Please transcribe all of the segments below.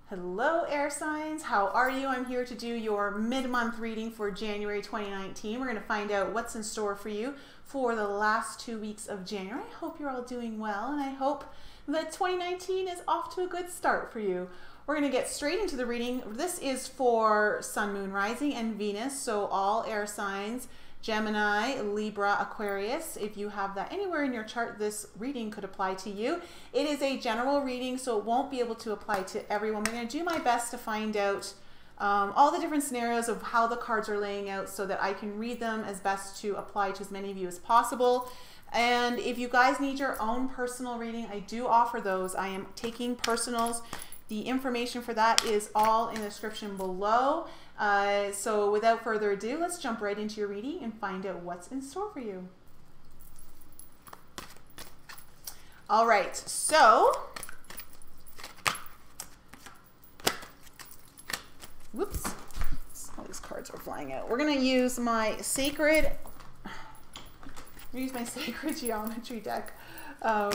Hello air signs, how are you? I'm here to do your mid-month reading for January 2019. We're going to find out what's in store for you for the last 2 weeks of January. I hope you're all doing well, and I hope that 2019 is off to a good start for you. We're going to get straight into the reading. This is for Sun, Moon, Rising, and Venus, so all air signs, Gemini, Libra, Aquarius. If you have that anywhere in your chart, this reading could apply to you. It is a general reading, so it won't be able to apply to everyone. I'm going to do my best to find out all the different scenarios of how the cards are laying out so that I can read them as best to apply to as many of you as possible. And if you guys need your own personal reading, I do offer those. I am taking personals. The information for that is all in the description below. So without further ado, let's jump right into your reading and find out what's in store for you. All right, so whoops, all these cards are flying out. We're going to use my sacred geometry deck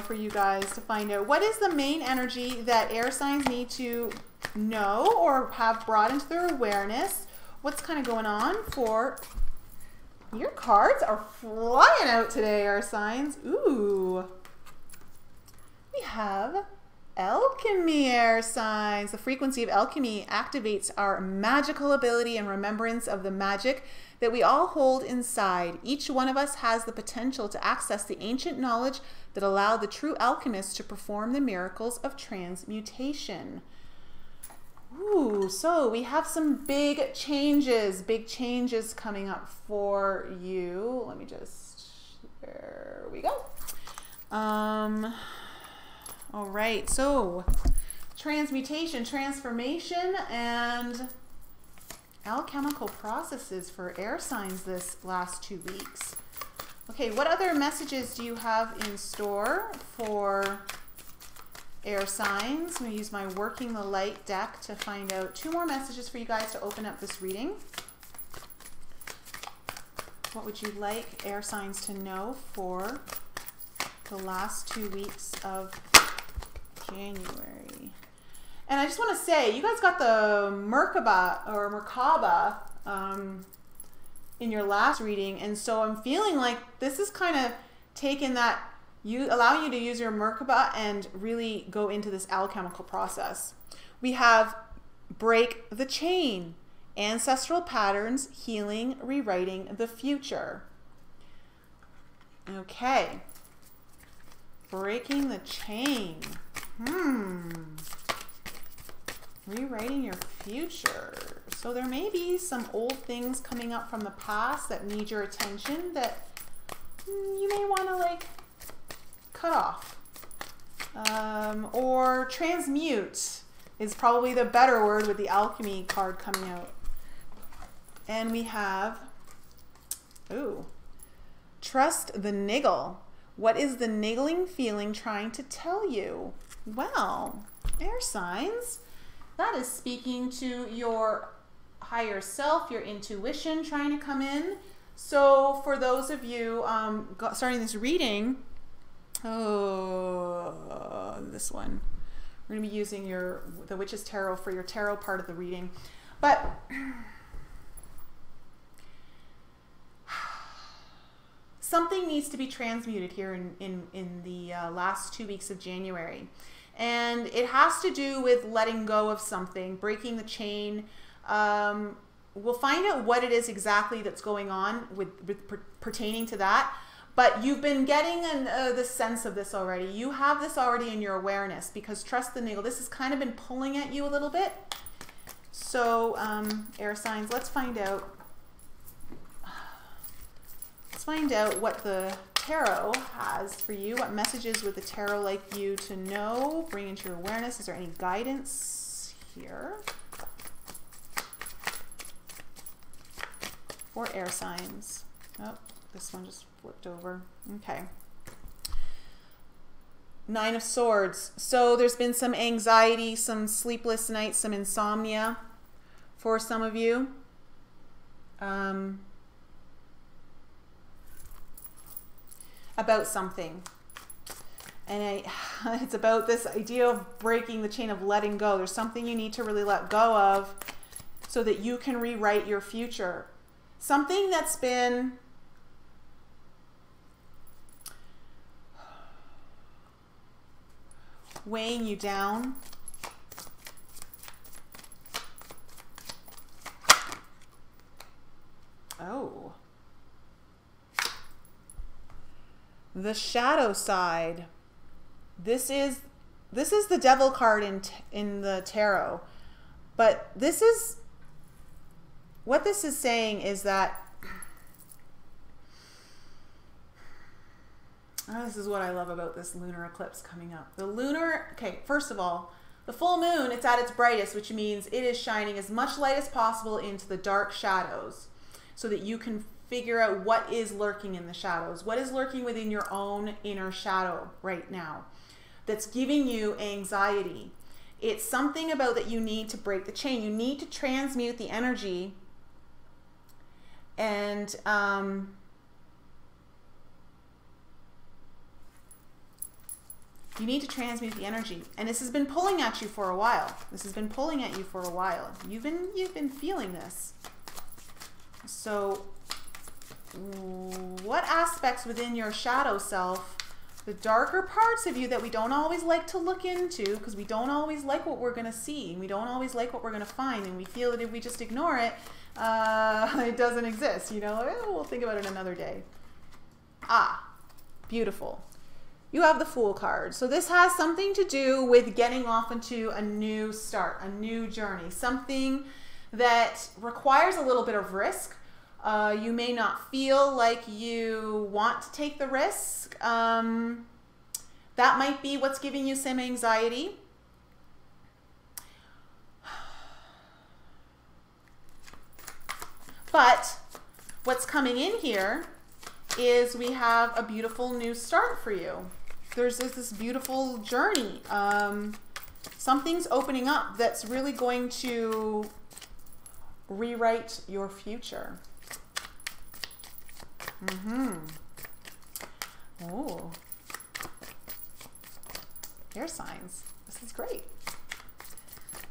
for you guys to find out what is the main energy that air signs need to know or have brought into their awareness. What's kind of going on for your cards are flying out today, air signs. Ooh, we have alchemy, air signs. The frequency of alchemy activates our magical ability and remembrance of the magic that we all hold inside. Each one of us has the potential to access the ancient knowledge that allowed the true alchemists to perform the miracles of transmutation. Ooh, so we have some big changes coming up for you. Let me just, there we go. All right, so transmutation, transformation, and alchemical processes for air signs this last 2 weeks. Okay, what other messages do you have in store for air signs? I'm going to use my Working the Light deck to find out 2 more messages for you guys to open up this reading. What would you like air signs to know for the last 2 weeks of January? And I just want to say, you guys got the Merkaba or Merkaba in your last reading, and so I'm feeling like this is kind of taking that, allowing you to use your Merkaba and really go into this alchemical process. We have break the chain, ancestral patterns, healing, rewriting the future. Okay, breaking the chain. Rewriting your future. So there may be some old things coming up from the past that need your attention that you may want to like cut off. Or transmute is probably the better word with the alchemy card coming out. And we have, ooh, trust the niggle. What is the niggling feeling trying to tell you? Well, air signs, that is speaking to your higher self, your intuition trying to come in. So for those of you starting this reading, this one, we're going to be using the Witch's Tarot for your tarot part of the reading. But something needs to be transmuted here in the last 2 weeks of January. And it has to do with letting go of something, breaking the chain. We'll find out what it is exactly that's going on with pertaining to that. But you've been getting the sense of this already. You have this already in your awareness because trust the niggle. This has kind of been pulling at you a little bit. So air signs, let's find out. Let's find out what the tarot has for you. What messages would the tarot like you to know? Bring into your awareness. Is there any guidance here for air signs? Oh, this one just flipped over. Okay. 9 of Swords. So there's been some anxiety, some sleepless nights, some insomnia for some of you. About something. And it's about this idea of breaking the chain of letting go. There's something you need to really let go of so that you can rewrite your future. Something that's been weighing you down. Oh. The shadow side. This is the devil card in the tarot. But this is what this is saying is that this is what I love about this lunar eclipse coming up. The lunar, okay, first of all, the full moon, it's at its brightest, which means it is shining as much light as possible into the dark shadows so that you can figure out what is lurking in the shadows, what is lurking within your own inner shadow right now that's giving you anxiety. It's something about that you need to break the chain. You need to transmute the energy and you need to transmute the energy. And this has been pulling at you for a while. This has been pulling at you for a while. You've been feeling this. So what aspects within your shadow self, the darker parts of you that we don't always like to look into because we don't always like what we're going to see and we don't always like what we're going to find, and we feel that if we just ignore it, it doesn't exist, you know, we'll think about it another day. Ah, beautiful. You have the Fool card. So this has something to do with getting off into a new start, a new journey, something that requires a little bit of risk. You may not feel like you want to take the risk. That might be what's giving you some anxiety. But what's coming in here is we have a beautiful new start for you. There's this beautiful journey. Something's opening up that's really going to rewrite your future. Oh, air signs. This is great.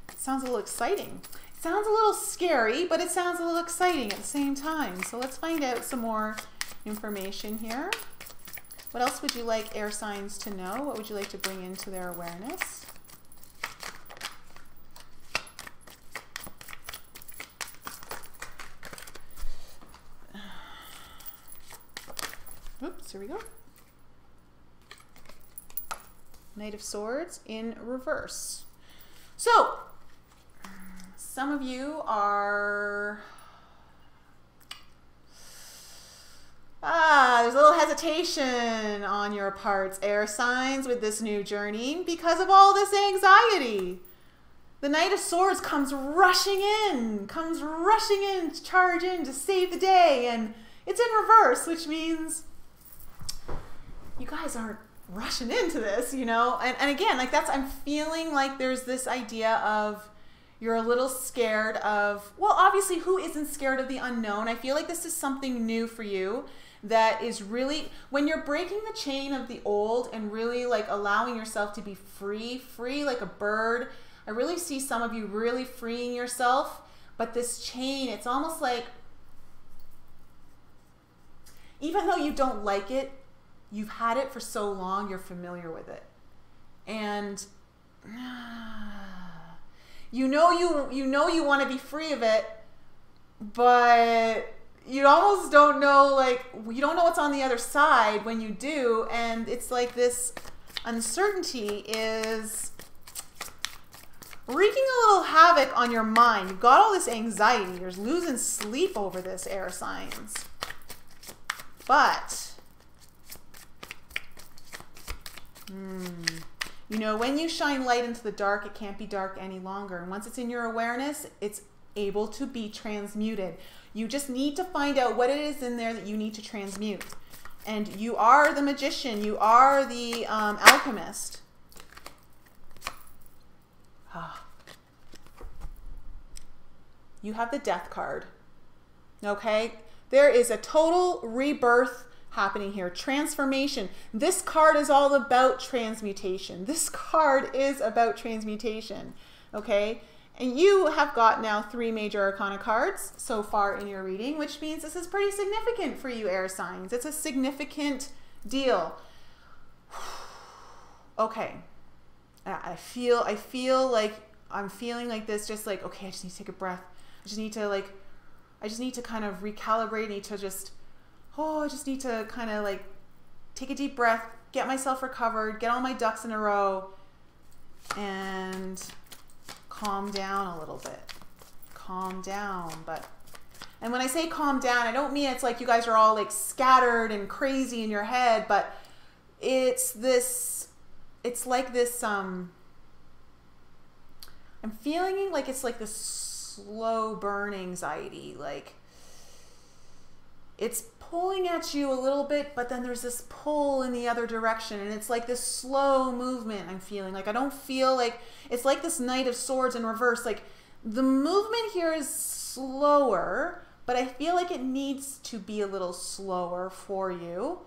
It sounds a little exciting. It sounds a little scary, but it sounds a little exciting at the same time. So let's find out some more information here. What else would you like air signs to know? What would you like to bring into their awareness? Oops, here we go. Knight of Swords in reverse. So, some of you are... there's a little hesitation on your parts, air signs, with this new journey because of all this anxiety. The Knight of Swords comes rushing in to charge in to save the day, and it's in reverse, which means you guys aren't rushing into this, you know? And again, like I'm feeling like there's this idea of you're a little scared of, well, obviously who isn't scared of the unknown? I feel like this is something new for you that is really, when you're breaking the chain of the old and really like allowing yourself to be free like a bird. I really see some of you really freeing yourself, but this chain, it's almost like, even though you don't like it, you've had it for so long, you're familiar with it. And you know you want to be free of it, but you almost don't know, like, you don't know what's on the other side when you do, and it's like this uncertainty is wreaking a little havoc on your mind. You've got all this anxiety. You're losing sleep over this, air signs. But you know, when you shine light into the dark, it can't be dark any longer. And once it's in your awareness, it's able to be transmuted. You just need to find out what it is in there that you need to transmute. And you are the magician. You are the alchemist. You have the Death card. Okay? There is a total rebirth happening here. Transformation. This card is all about transmutation. This card is about transmutation. Okay? And you have got now 3 major arcana cards so far in your reading, which means this is pretty significant for you air signs. It's a significant deal. Okay. I feel like I'm feeling like this, just like, okay, I just need to take a breath. I just need to kind of recalibrate. I need to just, I just need to kind of like take a deep breath, get myself recovered, get all my ducks in a row, and calm down a little bit. Calm down. And when I say calm down, I don't mean it's like you guys are all like scattered and crazy in your head, but it's like this, I'm feeling like it's like this slow burn anxiety. Like it's pulling at you a little bit, but then there's this pull in the other direction. And it's like this slow movement I'm feeling. Like I don't feel like, it's like this Knight of Swords in reverse. Like the movement here is slower, but I feel like it needs to be a little slower for you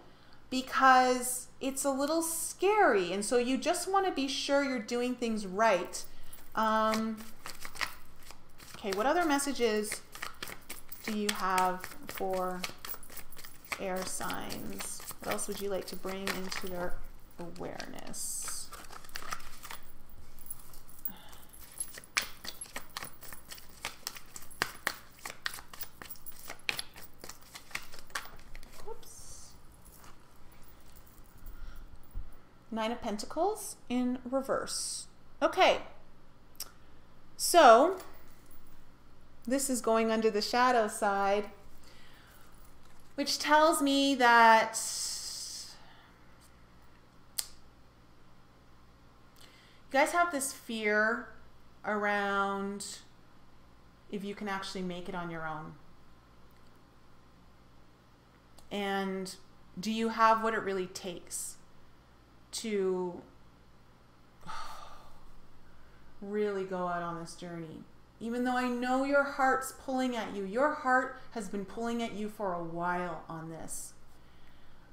because it's a little scary. And so you just want to be sure you're doing things right. Okay, what other messages do you have for air signs? What else would you like to bring into their awareness? Oops. 9 of Pentacles in reverse. Okay. So, this is going under the shadow side, which tells me that you guys have this fear around if you can actually make it on your own. And do you have what it really takes to really go out on this journey? Even though I know your heart's pulling at you, your heart has been pulling at you for a while on this,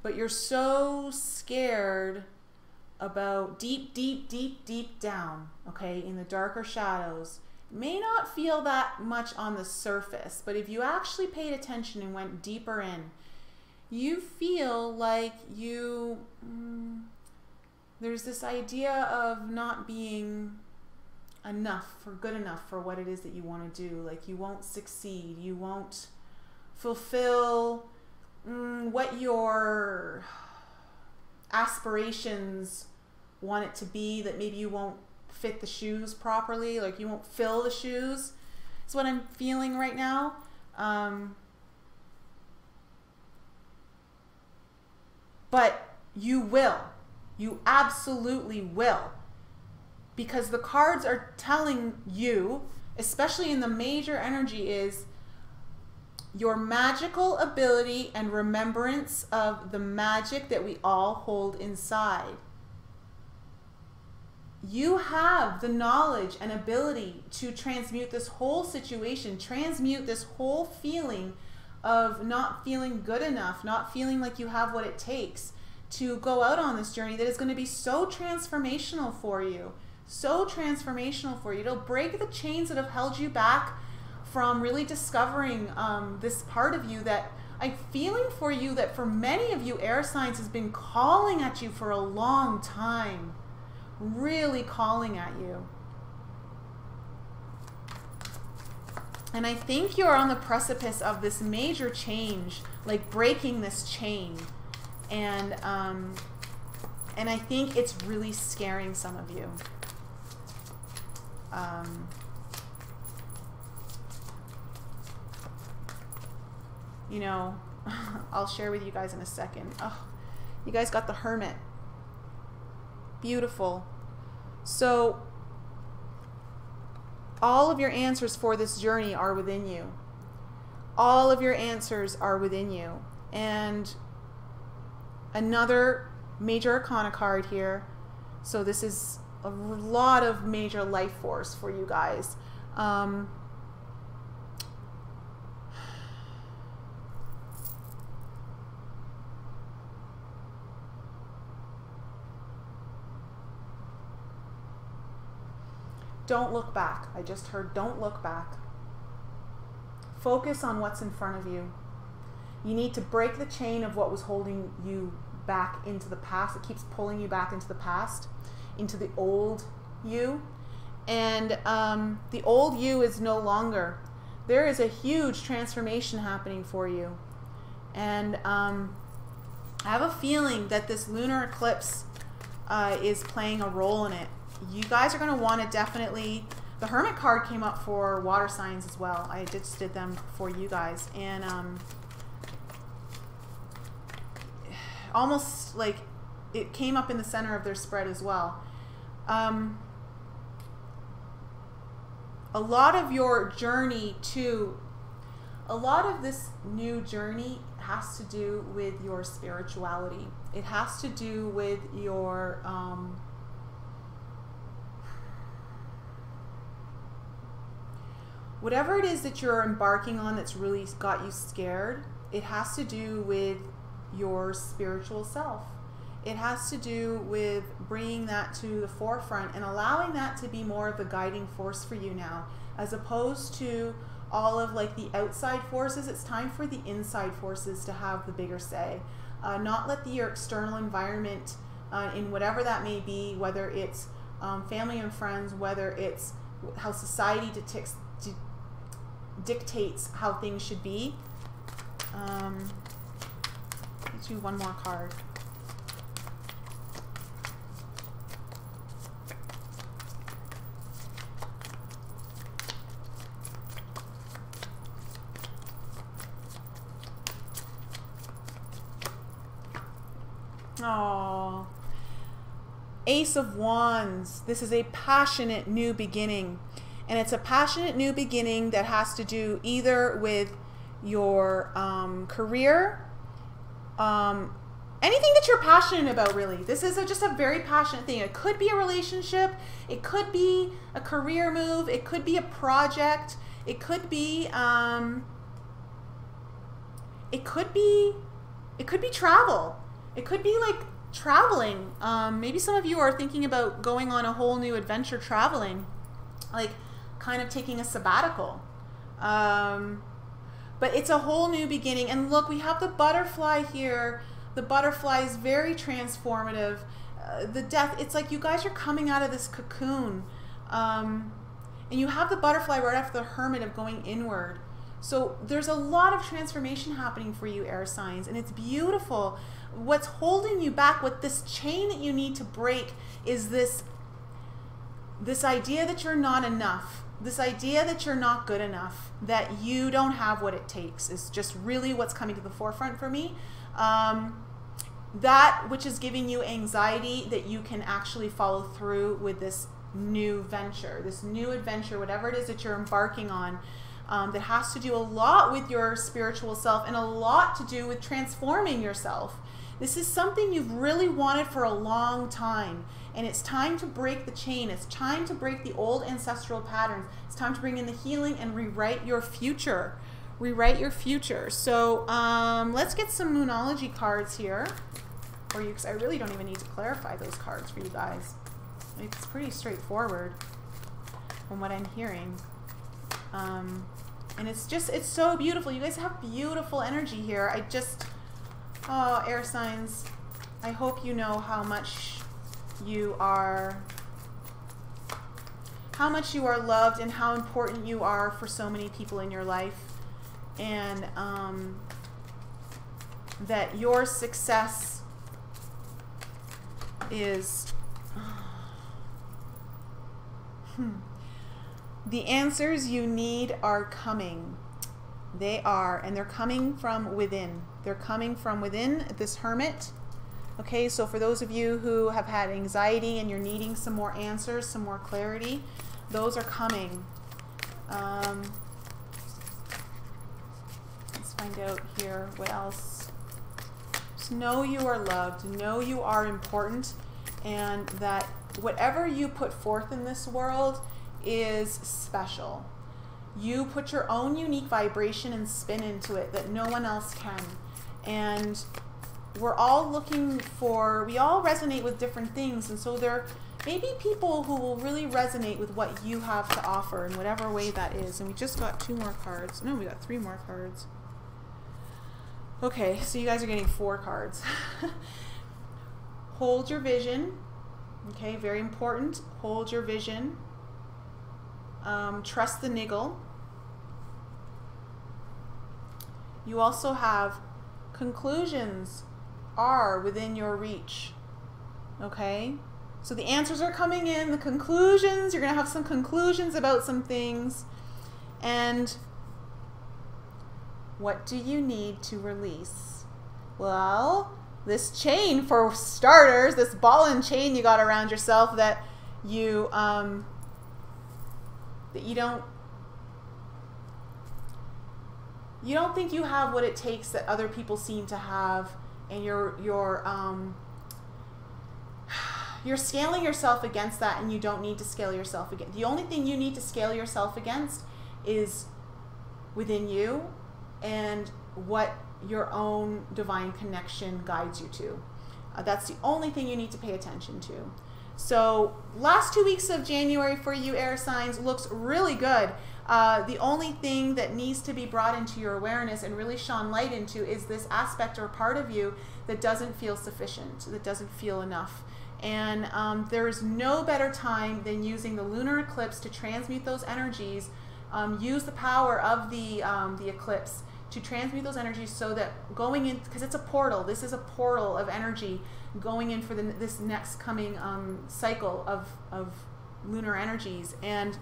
but you're so scared about deep down, okay, in the darker shadows. It may not feel that much on the surface, but if you actually paid attention and went deeper in, you feel like there's this idea of not being enough or good enough for what it is that you want to do. Like you won't succeed, you won't fulfill what your aspirations want it to be, that maybe you won't fit the shoes properly, like you won't fill the shoes. That's what I'm feeling right now. But you will. You absolutely will. Because the cards are telling you, especially in the major energy, is your magical ability and remembrance of the magic that we all hold inside. You have the knowledge and ability to transmute this whole situation, transmute this whole feeling of not feeling good enough, not feeling like you have what it takes to go out on this journey that is going to be so transformational for you. So transformational for you. It'll break the chains that have held you back from really discovering this part of you that I'm feeling for you, that for many of you, air signs has been calling at you for a long time. Really calling at you. And I think you're on the precipice of this major change, like breaking this chain. And I think it's really scaring some of you. You know, I'll share with you guys in a second. Oh, you guys got the Hermit. Beautiful. So all of your answers for this journey are within you. All of your answers are within you. And another major arcana card here. So this is a lot of major life force for you guys. Don't look back. I just heard don't look back. Focus on what's in front of you. You need to break the chain of what was holding you back into the past. It keeps pulling you back into the past, into the old you. And the old you is no longer. There is a huge transformation happening for you. And I have a feeling that this lunar eclipse is playing a role in it. You guys are going to want to definitely... The Hermit card came up for water signs as well. I just did them for you guys. And almost like it came up in the center of their spread as well. A lot of your journey to... A lot of this new journey has to do with your spirituality. It has to do with your... whatever it is that you're embarking on that's really got you scared, it has to do with your spiritual self. It has to do with bringing that to the forefront and allowing that to be more of the guiding force for you now, as opposed to all of like the outside forces. It's time for the inside forces to have the bigger say. Not let your external environment, in whatever that may be, whether it's family and friends, whether it's how society dictates how things should be. Let's do one more card. Oh, Ace of Wands. This is a passionate new beginning. And it's a passionate new beginning that has to do either with your career, anything that you're passionate about, really. This is just a very passionate thing. It could be a relationship. It could be a career move. It could be a project. It could be travel. It could be like traveling. Maybe some of you are thinking about going on a whole new adventure traveling, like kind of taking a sabbatical. But it's a whole new beginning. And look, we have the butterfly here. The butterfly is very transformative. The death, it's like you guys are coming out of this cocoon. And you have the butterfly right after the Hermit of going inward. So there's a lot of transformation happening for you, air signs, and it's beautiful. What's holding you back, what this chain that you need to break, is this idea that you're not enough, this idea that you're not good enough, that you don't have what it takes, is just really what's coming to the forefront for me. That which is giving you anxiety, that you can actually follow through with this new venture, this new adventure, whatever it is that you're embarking on, that has to do a lot with your spiritual self and a lot to do with transforming yourself. This is something you've really wanted for a long time, and it's time to break the chain. It's time to break the old ancestral patterns. It's time to bring in the healing and rewrite your future. Rewrite your future. So let's get some Moonology cards here for you, because I really don't even need to clarify those cards for you guys. It's pretty straightforward from what I'm hearing. And it's so beautiful. You guys have beautiful energy here. Oh, air signs, I hope you know how much you are loved and how important you are for so many people in your life, and that your success is the answers you need are coming. They are, and they're coming from within. They're coming from within this Hermit. Okay, so for those of you who have had anxiety and you're needing some more answers, some more clarity, those are coming. Let's find out here what else. Just know you are loved, know you are important, and that whatever you put forth in this world is special. You put your own unique vibration and spin into it that no one else can. And we're all looking for, we all resonate with different things, and so there maybe people who will really resonate with what you have to offer in whatever way that is. And we just got 2 more cards. No, we got 3 more cards. Okay, so you guys are getting 4 cards. Hold your vision. Okay, very important. Hold your vision. Trust the niggle. You also have conclusions are within your reach. Okay, so the answers are coming in, the conclusions, you're going to have some conclusions about some things. And what do you need to release? Well, this chain, for starters, this ball and chain you got around yourself that you don't think you have what it takes that other people seem to have, and you're scaling yourself against that, and you don't need to scale yourself against. The only thing you need to scale yourself against is within you and what your own divine connection guides you to. That's the only thing you need to pay attention to. So last 2 weeks of January for you air signs looks really good. The only thing that needs to be brought into your awareness and really shone light into is this aspect or part of you that doesn't feel sufficient, that doesn't feel enough. And there is no better time than using the lunar eclipse to transmute those energies. Use the power of the eclipse to transmute those energies, so that going in, because it's a portal, this is a portal of energy going in for this next coming cycle of lunar energies. And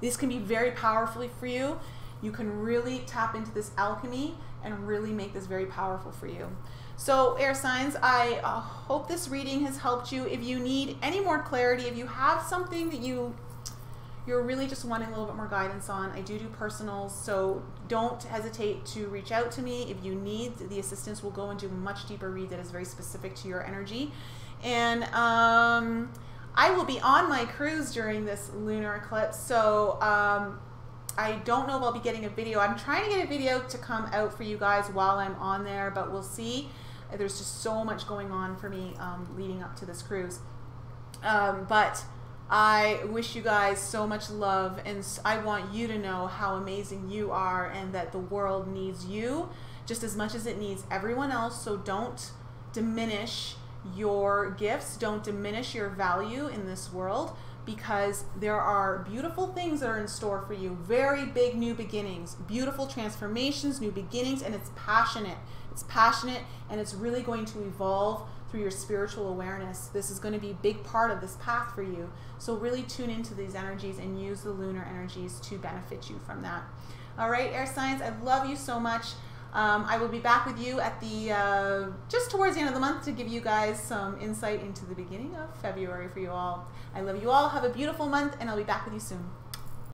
these can be very powerful for you. You can really tap into this alchemy and really make this very powerful for you. So air signs, I hope this reading has helped you. If you need any more clarity, if you have something that you're really just wanting a little bit more guidance on, I do personals, so don't hesitate to reach out to me. If you need the assistance, we'll go and do a much deeper read that is very specific to your energy. And I will be on my cruise during this lunar eclipse, so I don't know if I'll be getting a video. I'm trying to get a video to come out for you guys while I'm on there, but we'll see. There's just so much going on for me leading up to this cruise. But I wish you guys so much love, and I want you to know how amazing you are, and that the world needs you just as much as it needs everyone else. So don't diminish your gifts, don't diminish your value in this world, because there are beautiful things that are in store for you. Very big new beginnings, beautiful transformations, new beginnings, and it's passionate. It's passionate, and it's really going to evolve through your spiritual awareness. This is going to be a big part of this path for you. So really tune into these energies and use the lunar energies to benefit you from that. All right, air signs, I love you so much. I will be back with you at the just towards the end of the month to give you guys some insight into the beginning of February for you all. I love you all. Have a beautiful month, and I'll be back with you soon.